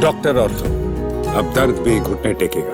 Doctor ortho, अब दर्द भी घुटने टेकेगा।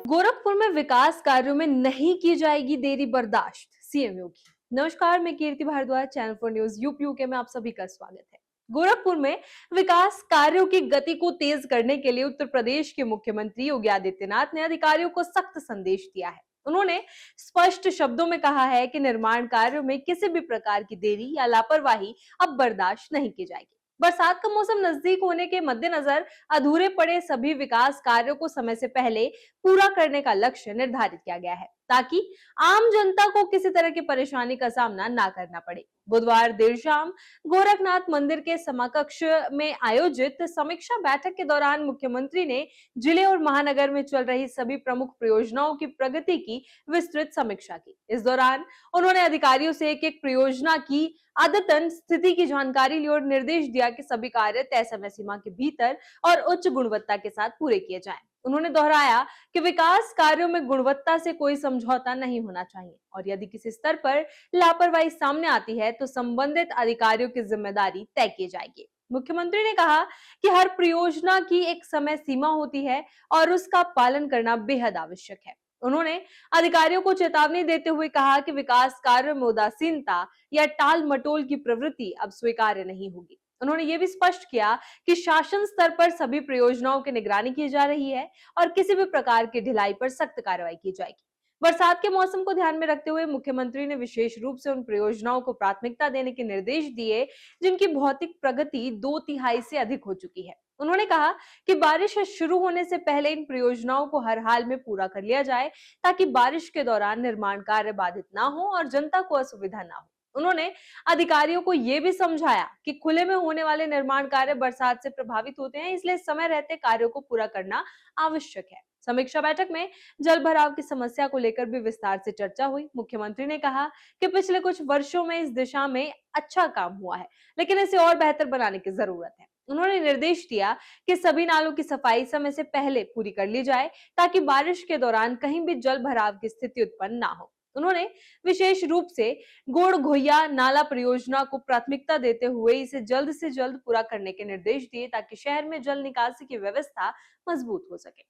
गोरखपुर में विकास कार्यों में नहीं की जाएगी देरी बर्दाश्त, सीएम योगी। नमस्कार, मैं Kirti Bhardwaj, channel for news UP में आप सभी का स्वागत है। गोरखपुर में विकास कार्यों की गति को तेज करने के लिए उत्तर प्रदेश के मुख्यमंत्री योगी आदित्यनाथ ने अधिकारियों को सख्त संदेश दिया है। उन्होंने स्पष्ट शब्दों में कहा है कि निर्माण कार्यों में किसी भी प्रकार की देरी या लापरवाही अब बर्दाश्त नहीं की जाएगी। बरसात का मौसम नजदीक होने के मद्देनजर अधूरे पड़े सभी विकास कार्यों को समय से पहले पूरा करने का लक्ष्य निर्धारित किया गया है, ताकि आम जनता को किसी तरह की परेशानी का सामना ना करना पड़े। बुधवार देर शाम गोरखनाथ मंदिर के समाकक्ष में आयोजित समीक्षा बैठक के दौरान मुख्यमंत्री ने जिले और महानगर में चल रही सभी प्रमुख परियोजनाओं की प्रगति की विस्तृत समीक्षा की। इस दौरान उन्होंने अधिकारियों से एक एक परियोजना की अद्यतन स्थिति की जानकारी ली और निर्देश दिया कि सभी कार्य तय समय सीमा के भीतर और उच्च गुणवत्ता के साथ पूरे किए जाएं। उन्होंने दोहराया कि विकास कार्यों में गुणवत्ता से कोई समझौता नहीं होना चाहिए और यदि किसी स्तर पर लापरवाही सामने आती है तो संबंधित अधिकारियों की जिम्मेदारी तय की जाएगी। मुख्यमंत्री ने कहा कि हर परियोजना की एक समय सीमा होती है और उसका पालन करना बेहद आवश्यक है। उन्होंने अधिकारियों को चेतावनी देते हुए कहा कि विकास कार्यों में उदासीनता या टाल मटोल की प्रवृत्ति अब स्वीकार्य नहीं होगी। उन्होंने ये भी स्पष्ट किया कि शासन स्तर पर सभी परियोजनाओं की निगरानी की जा रही है और किसी भी प्रकार की ढिलाई पर सख्त कार्रवाई की जाएगी। बरसात के मौसम को ध्यान में रखते हुए मुख्यमंत्री ने विशेष रूप से उन परियोजनाओं को प्राथमिकता देने के निर्देश दिए जिनकी भौतिक प्रगति 2/3 से अधिक हो चुकी है। उन्होंने कहा कि बारिश शुरू होने से पहले इन परियोजनाओं को हर हाल में पूरा कर लिया जाए, ताकि बारिश के दौरान निर्माण कार्य बाधित ना हो और जनता को असुविधा ना हो। उन्होंने अधिकारियों को यह भी समझाया कि खुले में होने वाले निर्माण कार्य बरसात से प्रभावित होते हैं, इसलिए समय रहते कार्यों को पूरा करना आवश्यक है। समीक्षा बैठक में जल भराव की समस्या को लेकर भी विस्तार से चर्चा हुई। मुख्यमंत्री ने कहा कि पिछले कुछ वर्षों में इस दिशा में अच्छा काम हुआ है, लेकिन इसे और बेहतर बनाने की जरूरत है। उन्होंने निर्देश दिया कि सभी नालों की सफाई समय से पहले पूरी कर ली जाए, ताकि बारिश के दौरान कहीं भी जल भराव की स्थिति उत्पन्न ना हो। उन्होंने विशेष रूप से गोड़ घोइया नाला परियोजना को प्राथमिकता देते हुए इसे जल्द से जल्द पूरा करने के निर्देश दिए, ताकि शहर में जल निकासी की व्यवस्था मजबूत हो सके।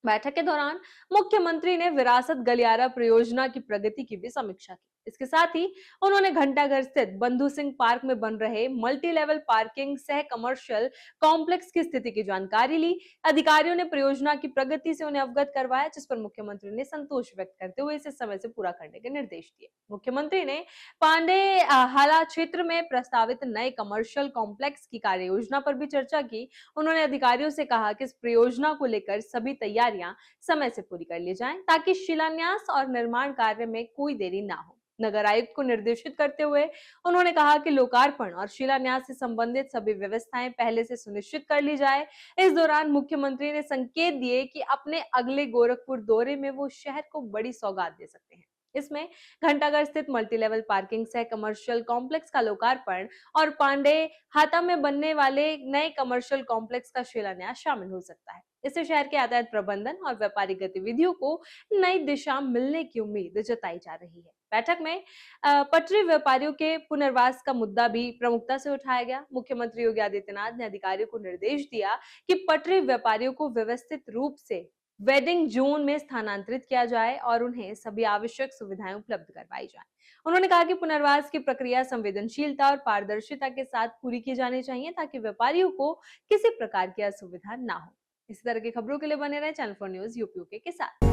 बैठक के दौरान मुख्यमंत्री ने विरासत गलियारा परियोजना की प्रगति की भी समीक्षा की। इसके साथ ही उन्होंने घंटाघर स्थित बंधु सिंह पार्क में बन रहे मल्टी लेवल पार्किंग सह कमर्शियल कॉम्प्लेक्स की स्थिति की जानकारी ली। अधिकारियों ने परियोजना की प्रगति से उन्हें अवगत करवाया, जिस पर मुख्यमंत्री ने संतोष व्यक्त करते हुए इसे समय से पूरा करने के निर्देश दिए। मुख्यमंत्री ने पांडे हाला क्षेत्र में प्रस्तावित नए कमर्शियल कॉम्प्लेक्स की कार्य योजना पर भी चर्चा की। उन्होंने अधिकारियों से कहा कि इस परियोजना को लेकर सभी तैयारियां समय से पूरी कर ली जाएं, ताकि शिलान्यास और निर्माण कार्य में कोई देरी ना हो। नगर आयुक्त को निर्देशित करते हुए उन्होंने कहा कि लोकार्पण और शिलान्यास से संबंधित सभी व्यवस्थाएं पहले से सुनिश्चित कर ली जाए। इस दौरान मुख्यमंत्री ने संकेत दिए कि अपने अगले गोरखपुर दौरे में वो शहर को बड़ी सौगात दे सकते हैं। इसमें घंटाघर स्थित मल्टी लेवल पार्किंग सह कमर्शियल कॉम्प्लेक्स का लोकार्पण और पांडे हाता में बनने वाले नए कमर्शियल कॉम्प्लेक्स का शिलान्यास शामिल हो सकता है। इससे शहर के यातायात प्रबंधन और व्यापारिक गतिविधियों को नई दिशा मिलने की उम्मीद जताई जा रही है। बैठक में पटरी व्यापारियों के पुनर्वास का मुद्दा भी प्रमुखता से उठाया गया। मुख्यमंत्री योगी आदित्यनाथ ने अधिकारियों को निर्देश दिया कि पटरी व्यापारियों को व्यवस्थित रूप से वेडिंग जोन में स्थानांतरित किया जाए और उन्हें सभी आवश्यक सुविधाएं उपलब्ध करवाई जाए। उन्होंने कहा कि पुनर्वास की प्रक्रिया संवेदनशीलता और पारदर्शिता के साथ पूरी की जानी चाहिए, ताकि व्यापारियों को किसी प्रकार की असुविधा ना हो। इसी तरह की खबरों के लिए बने रहे चैनल फॉर न्यूज यूपी के साथ।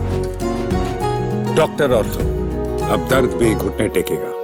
डॉक्टर ऑर्थो, अब दर्द भी घुटने टेकेगा।